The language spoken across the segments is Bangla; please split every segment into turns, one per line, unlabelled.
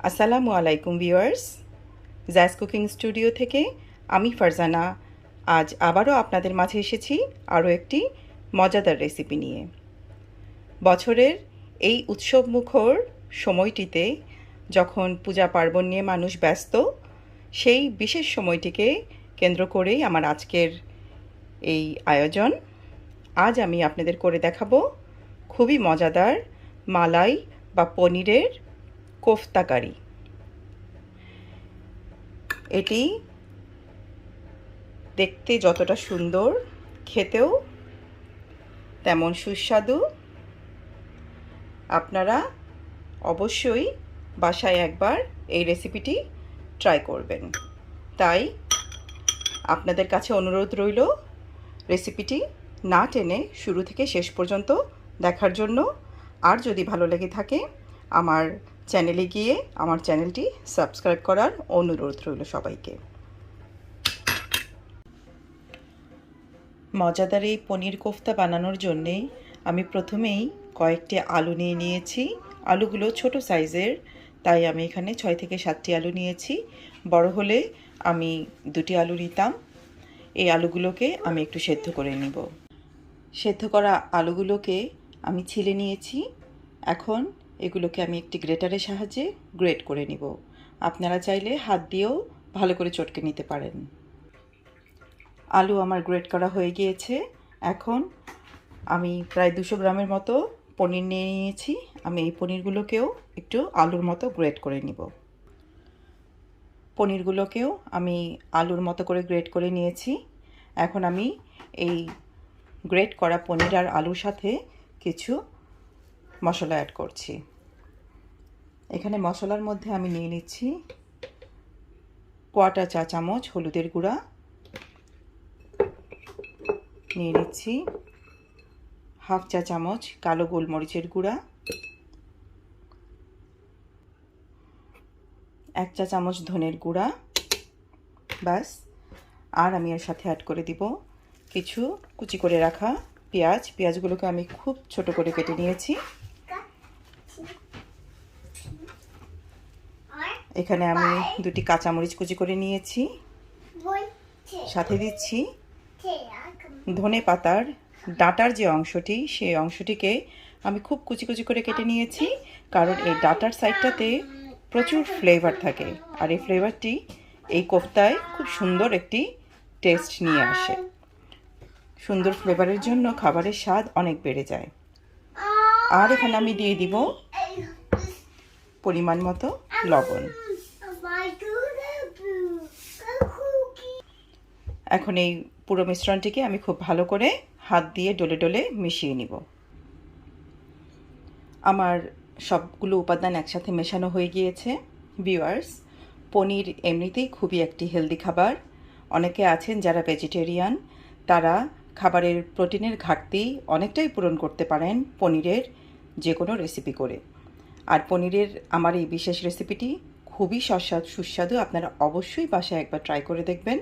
আসসালামু আলাইকুম ভিউয়ার্স, জ্যাজ কুকিং স্টুডিও থেকে আমি ফারজানা আজ আবারও আপনাদের মাঝে এসেছি আরও একটি মজাদার রেসিপি নিয়ে। বছরের এই উৎসবমুখর সময়টিতে যখন পূজা পার্বণ নিয়ে মানুষ ব্যস্ত, সেই বিশেষ সময়টিকে কেন্দ্র করেই আমার আজকের এই আয়োজন। আজ আমি আপনাদের করে দেখাবো খুবই মজাদার মালাই বা পনিরের কোফতা কারি। এটি দেখতে যতটা সুন্দর, খেতেও তেমন সুস্বাদু। আপনারা অবশ্যই বাসায় একবার এই রেসিপিটি ট্রাই করবেন। তাই আপনাদের কাছে অনুরোধ রইল রেসিপিটি না টেনে শুরু থেকে শেষ পর্যন্ত দেখার জন্য। আর যদি ভালো লেগে থাকে আমার চ্যানেলে গিয়ে আমার চ্যানেলটি সাবস্ক্রাইব করার অনুরোধ রইল সবাইকে। মজাদার এই পনির কোফতা বানানোর জন্যে আমি প্রথমেই কয়েকটি আলু নিয়ে নিয়েছি। আলুগুলো ছোট সাইজের, তাই আমি এখানে 6 থেকে 7টি আলু নিয়েছি। বড় হলে আমি 2টি আলু নিতাম। এই আলুগুলোকে আমি একটু সেদ্ধ করে নিব। সেদ্ধ করা আলুগুলোকে আমি ছিলে নিয়েছি। এখন এগুলোকে আমি একটি গ্রেটারের সাহায্যে গ্রেট করে নিব। আপনারা চাইলে হাত দিয়েও ভালো করে চটকে নিতে পারেন। আলু আমার গ্রেট করা হয়ে গিয়েছে। এখন আমি প্রায় 200 গ্রামের মতো পনির নিয়ে নিয়েছি। আমি এই পনিরগুলোকেও একটু আলুর মতো গ্রেট করে নিব। পনিরগুলোকেও আমি আলুর মতো করে গ্রেট করে নিয়েছি। এখন আমি এই গ্রেট করা পনির আর আলুর সাথে কিছু মশলা অ্যাড করছি। এখানে মশলার মধ্যে আমি নিয়ে নিচ্ছি 1/4 চা চামচ হলুদের গুঁড়া, নিয়ে নিচ্ছি 1/2 চা চামচ কালো গোলমরিচের গুঁড়া, 1 চা চামচ ধনের গুঁড়া, ব্যাস। আর আমি এর সাথে অ্যাড করে দিব কিছু কুচি করে রাখা পেঁয়াজ। পেঁয়াজগুলোকে আমি খুব ছোট করে কেটে নিয়েছি। এখানে আমি 2টি কাঁচামরিচ কুচি করে নিয়েছি। সাথে দিচ্ছি ধনে পাতার ডাঁটার যে অংশটি, সেই অংশটিকে আমি খুব কুচি কুচি করে কেটে নিয়েছি, কারণ এই ডাঁটার সাইডটাতে প্রচুর ফ্লেভার থাকে, আর এই ফ্লেভারটি এই কোফতায় খুব সুন্দর একটি টেস্ট নিয়ে আসে। সুন্দর ফ্লেভারের জন্য খাবারের স্বাদ অনেক বেড়ে যায়। আর এখানে আমি দিয়ে দিব পরিমাণ মতো লবণ। এখন এই পুরো মিশ্রণটিকে আমি খুব ভালো করে হাত দিয়ে ডলে ডলে মিশিয়ে নিব। আমার সবগুলো উপাদান একসাথে মেশানো হয়ে গিয়েছে। ভিউয়ার্স, পনির এমনিতেই খুবই একটি হেলদি খাবার। অনেকে আছেন যারা ভেজিটেরিয়ান, তারা খাবারের প্রোটিনের ঘাটতি অনেকটাই পূরণ করতে পারেন পনিরের যে কোনো রেসিপি করে। আর পনিরের আমার এই বিশেষ রেসিপিটি খুবই সুস্বাদু। আপনারা অবশ্যই বাসায় একবার ট্রাই করে দেখবেন।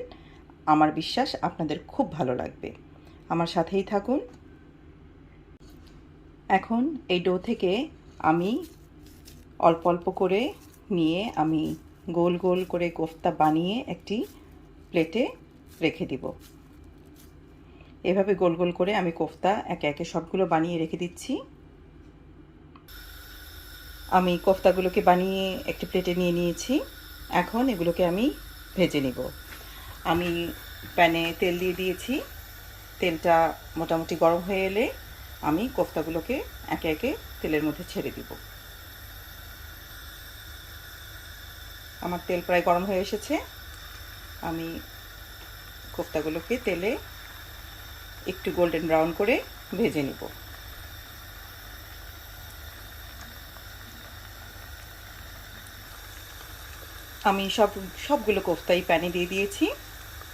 আমার বিশ্বাস আপনাদের খুব ভালো লাগবে। আমার সাথেই থাকুন। এখন এই ডো থেকে আমি অল্প অল্প করে নিয়ে আমি গোল গোল করে কোফতা বানিয়ে একটি প্লেটে রেখে দিব। এভাবে গোল গোল করে আমি কোফতা একে একে সবগুলো বানিয়ে রেখে দিচ্ছি। আমি কোফতাগুলোকে বানিয়ে একটি প্লেটে নিয়ে নিয়েছি। এখন এগুলোকে আমি ভেজে নিব। আমি প্যানে তেল দিয়ে দিয়েছি। তেলটা মোটামুটি গরম হয়ে এলে আমি কোফতাগুলোকে একে একে তেলের মধ্যে ছেড়ে দিব। আমার তেল প্রায় গরম হয়ে এসেছে। আমি কোফতাগুলোকে তেলে একটু গোল্ডেন ব্রাউন করে ভেজে নিব। আমি সবগুলো কোফতাই প্যানে দিয়ে দিয়েছি।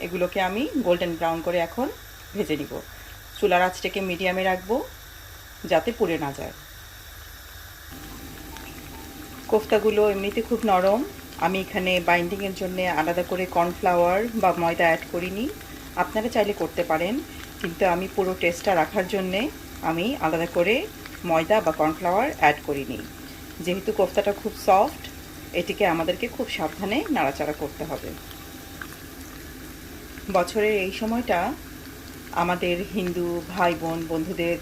এগুলোকে আমি গোল্ডেন ব্রাউন করে এখন ভেজে নিব। চুলার আঁচটাকে মিডিয়ামে রাখবো যাতে পুড়ে না যায়। কোফতাগুলো এমনিতে খুব নরম। আমি এখানে বাইন্ডিংয়ের জন্য আলাদা করে কর্নফ্লাওয়ার বা ময়দা অ্যাড করিনি। আপনারা চাইলে করতে পারেন, কিন্তু আমি পুরো টেস্টটা রাখার জন্যে আমি আলাদা করে ময়দা বা কর্নফ্লাওয়ার অ্যাড করিনি। যেহেতু কোফতাটা খুব সফট, এটিকে আমাদেরকে খুব সাবধানে নাড়াচাড়া করতে হবে। বছরের এই সময়টা আমাদের হিন্দু ভাই বোন বন্ধুদের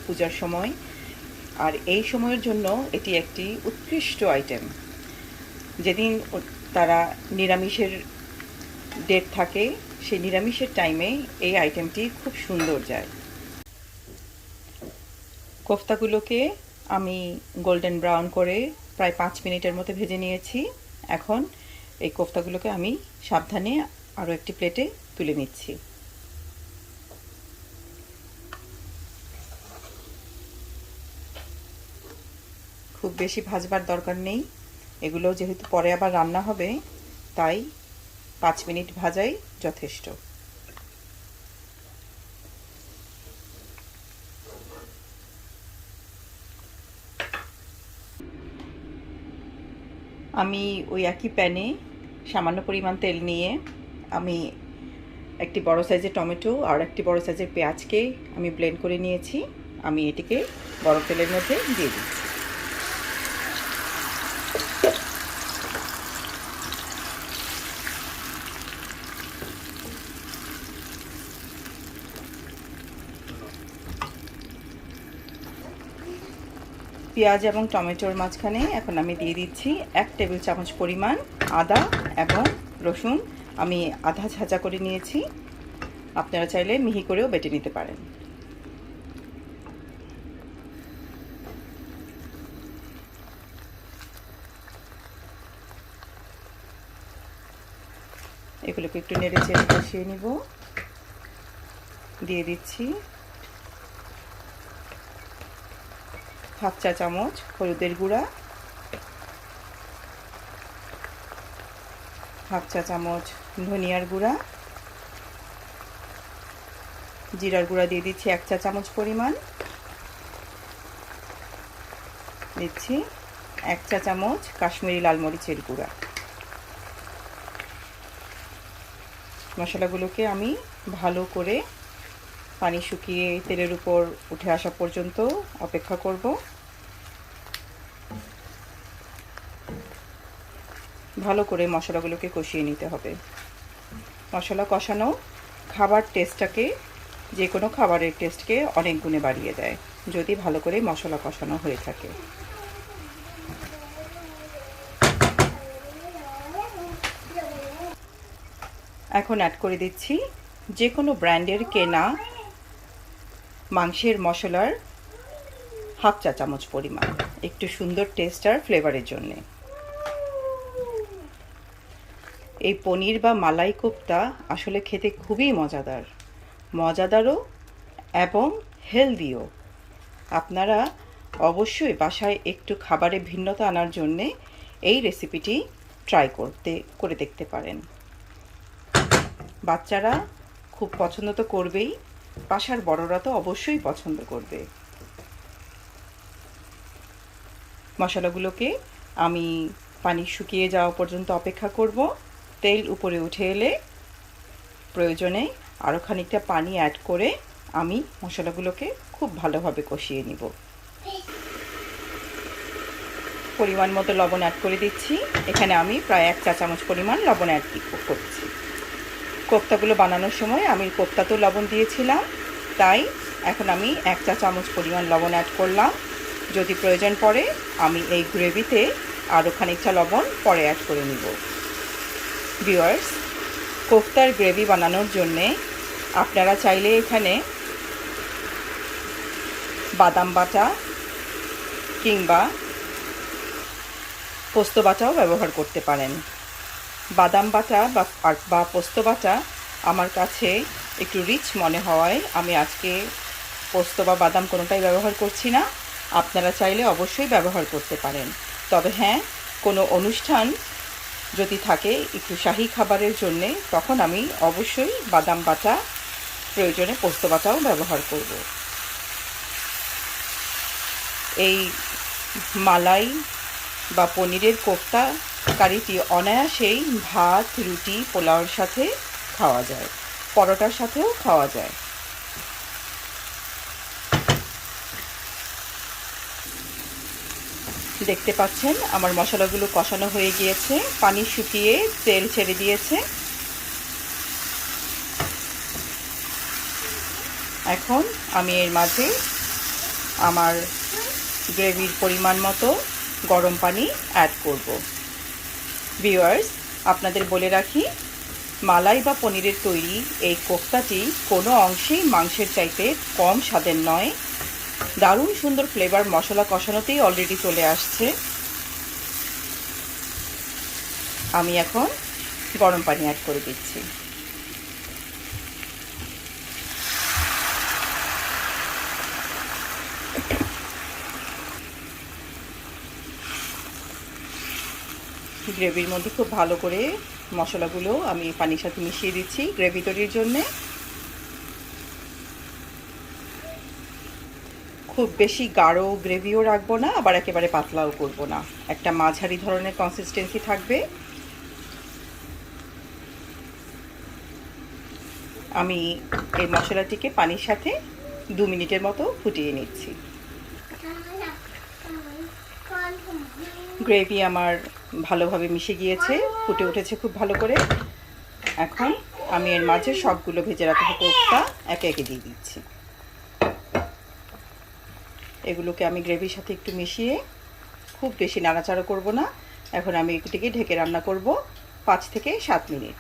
পূজার সময়, আর এই সময়ের জন্য এটি একটি উৎকৃষ্ট আইটেম। যেদিন তারা নিরামিষের ডেট থাকে, সেই নিরামিষের টাইমে এই আইটেমটি খুব সুন্দর যায়। কোফতাগুলোকে আমি গোল্ডেন ব্রাউন করে প্রায় 5 মিনিটের মতো ভেজে নিয়েছি। এখন এই কোফতাগুলোকে আমি সাবধানে আরও একটি প্লেটে তুলে নিচ্ছি। খুব বেশি ভাজবার দরকার নেই, এগুলো যেহেতু পরে আবার রান্না হবে, তাই 5 মিনিট ভাজাই যথেষ্ট। আমি ওই একই প্যানে সামান্য পরিমাণ তেল নিয়ে আমি একটি বড় সাইজের টমেটো আর একটি বড় সাইজের পেঁয়াজকে আমি ব্লেন্ড করে নিয়েছি। আমি এটিকে গরম তেলের মধ্যে দিয়ে দিচ্ছি। পেঁয়াজ এবং টমেটোর মাঝখানে এখন আমি দিয়ে দিচ্ছি 1 টেবিল চামচ পরিমাণ আদা এবং রসুন। আমি আধা ছাঁচা করে নিয়েছি, আপনারা চাইলে মিহি করেও বেটে নিতে পারেন। এগুলোকে একটু নেড়ে চেড়ে কষিয়ে নিব। দিয়ে দিচ্ছি 1/2 চা চামচ হলুদের গুঁড়া, 1/2 চা চামচ ধনিয়ার গুঁড়া, জিরার গুঁড়া দিয়ে দিচ্ছি 1 চা চামচ পরিমাণ, দিচ্ছি 1 চা চামচ কাশ্মীরি লাল মরিচের গুঁড়া। মশলাগুলোকে আমি ভালো করে পানি শুকিয়ে তেলের উপর উঠে আসা পর্যন্ত অপেক্ষা করব। ভালো করে মশলাগুলোকে কষিয়ে নিতে হবে। মশলা কষানো খাবার টেস্টটাকে, যে কোনো খাবারের টেস্টকে অনেক গুণে বাড়িয়ে দেয় যদি ভালো করে মশলা কষানো হয়ে থাকে। এখন অ্যাড করে দিচ্ছি যে কোনো ব্র্যান্ডের কেনা মাংসের মশলার 1/2 চা চামচ পরিমাণ, একটু সুন্দর টেস্ট আর ফ্লেভারের জন্যে। এই পনির বা মালাই কোফতা আসলে খেতে খুবই মজাদারও এবং হেলদিও। আপনারা অবশ্যই বাসায় একটু খাবারে ভিন্নতা আনার জন্যে এই রেসিপিটি ট্রাই করে দেখতে পারেন। বাচ্চারা খুব পছন্দ তো করবেই, বাসার বড়রা তো অবশ্যই পছন্দ করবে। মশলাগুলোকে আমি পানি শুকিয়ে যাওয়া পর্যন্ত অপেক্ষা করব। তেল উপরে উঠে এলে প্রয়োজনে আরও খানিকটা পানি অ্যাড করে আমি মশলাগুলোকে খুব ভালোভাবে কষিয়ে নিব। পরিমাণ মতো লবণ অ্যাড করে দিচ্ছি। এখানে আমি প্রায় 1 চা চামচ পরিমাণ লবণ অ্যাড করছি। কোফতাগুলো বানানোর সময় আমি কোফতাতেও লবণ দিয়েছিলাম, তাই এখন আমি 1 চা চামচ পরিমাণ লবণ অ্যাড করলাম। যদি প্রয়োজন পড়ে আমি এই গ্রেভিতে আরও খানিকটা লবণ পরে অ্যাড করে নিব। ভিউয়ার্স, কোফতার গ্রেভি বানানোর জন্যে আপনারা চাইলে এখানে বাদাম বাটা কিংবা পোস্ত বাটাও ব্যবহার করতে পারেন। বাদাম বাটা বা পোস্ত বাটা আমার কাছে একটু রিচ মনে হওয়ায় আমি আজকে পোস্ত বা বাদাম কোনোটাই ব্যবহার করছি না। আপনারা চাইলে অবশ্যই ব্যবহার করতে পারেন। তবে হ্যাঁ, কোনো অনুষ্ঠান যদি থাকে একটু শাহী খাবারের জন্যে, তখন আমি অবশ্যই বাদাম বাটা, প্রয়োজনে পোস্ত বাটাও ব্যবহার করব। এই মালাই বা পনিরের কোফতা কারিটি অনায়াসেই ভাত, রুটি, পোলাওর সাথে খাওয়া যায়, পরোটার সাথেও খাওয়া যায়। দেখতে পাচ্ছেন আমার মশলাগুলো কষানো হয়ে গিয়েছে, পানি শুকিয়ে তেল ছেড়ে দিয়েছে। এখন আমি এর মাঝে আমার গ্রেভির পরিমাণ মতো গরম পানি অ্যাড করব। ভিউয়ার্স, আপনাদের বলে রাখি, মালাই বা পনিরের তৈরি এই কোফতাটি কোনো অংশেই মাংসের চাইতে কম স্বাদের নয়। দারুণ সুন্দর ফ্লেভার মশলা কষানোতেই অলরেডি চলে আসছে। আমি এখন গরম পানি অ্যাড করে দিচ্ছি। গ্রেভির মধ্যে খুব ভালো করে মশলাগুলো আমি পানির সাথে মিশিয়ে দিচ্ছি গ্রেভি তৈরির জন্যে। খুব বেশি গাঢ় গ্রেভিও রাখবো না, আবার একেবারে পাতলাও করব না, একটা মাঝারি ধরনের কনসিস্টেন্সি থাকবে। আমি এই মশলাটিকে পানির সাথে 2 মিনিটের মতো ফুটিয়ে নিচ্ছি। গ্রেভি আমার ভালোভাবে মিশে গিয়েছে, ফুটে উঠেছে খুব ভালো করে। এখন আমি এর মাঝে সবগুলো ভেজে রাখা কোফতা একে একে দিয়ে দিচ্ছি। এগুলোকে আমি গ্রেভির সাথে একটু মিশিয়ে খুব বেশি নাড়াচাড়া করব না। এখন আমি এটিকে ঢেকে রান্না করব 5 থেকে 7 মিনিট।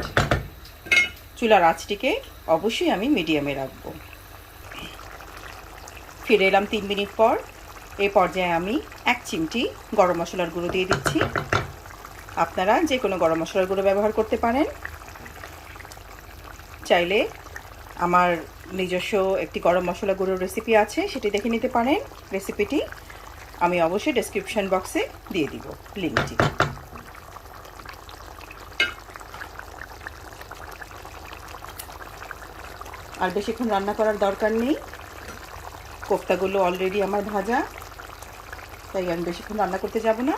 চুলার আঁচটিকে অবশ্যই আমি মিডিয়ামে রাখব। ফিরে এলাম 3 মিনিট পর। এই পর্যায়ে আমি 1 চিমটি গরম মশলার গুঁড়ো দিয়ে দিচ্ছি। আপনারা যে কোনো গরম মশলার গুঁড়ো ব্যবহার করতে পারেন। চাইলে আমার নিজস্ব একটি গরম মশলা গুঁড়োর রেসিপি আছে, সেটি দেখে নিতে পারেন। রেসিপিটি আমি অবশ্যই ডেসক্রিপশন বক্সে দিয়ে দিব লিঙ্কটি। আর বেশিক্ষণ রান্না করার দরকার নেই, কোফতাগুলো অলরেডি আমার ভাজা, তাই আমি বেশিক্ষণ রান্না করতে যাব না।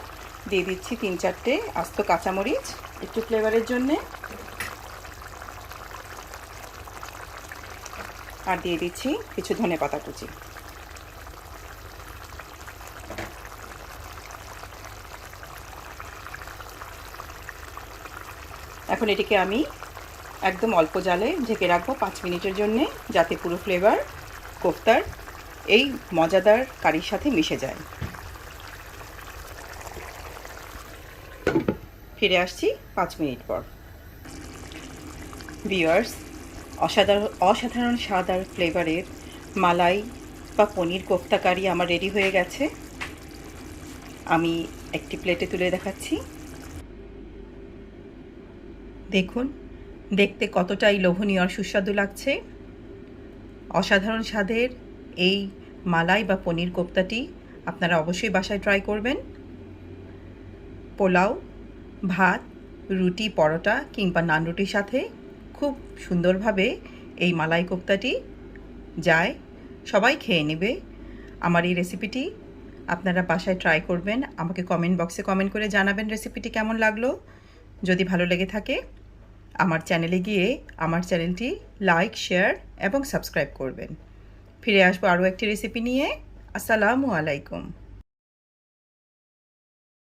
দিয়ে দিচ্ছি 3-4টে আস্ত কাঁচামরিচ একটু ফ্লেভারের জন্যে, আর দিয়ে দিচ্ছি কিছু ধনেপাতা কুচি। এখন এটিকে আমি একদম অল্প জালে ঢেকে রাখবো 5 মিনিটের জন্যে, যাতে পুরো ফ্লেভার কোফতার এই মজাদার কারির সাথে মিশে যায়। ফিরে আসছি 5 মিনিট পর। ভিউয়ার্স, অসাধারণ স্বাদ আর ফ্লেভারের মালাই বা পনির কোফতা কারি আমার রেডি হয়ে গেছে। আমি একটি প্লেটে তুলে দেখাচ্ছি। দেখুন দেখতে কতটাই লোভনীয় আর সুস্বাদু লাগছে। অসাধারণ স্বাদের এই মালাই বা পনির কোফতাটি আপনারা অবশ্যই বাসায় ট্রাই করবেন। পোলাও, ভাত, রুটি, পরোটা কিংবা নান রুটির সাথে খুব সুন্দরভাবে এই মালাই কোফতাটি যায়, সবাই খেয়ে নেবে। আমার এই রেসিপিটি আপনারা বাসায় ট্রাই করবেন, আমাকে কমেন্ট বক্সে কমেন্ট করে জানাবেন রেসিপিটি কেমন লাগলো। যদি ভালো লেগে থাকে আমার চ্যানেলে গিয়ে আমার চ্যানেলটি লাইক, শেয়ার এবং সাবস্ক্রাইব করবেন। ফিরে আসবো আরও একটি রেসিপি নিয়ে। আসসালামু আলাইকুম।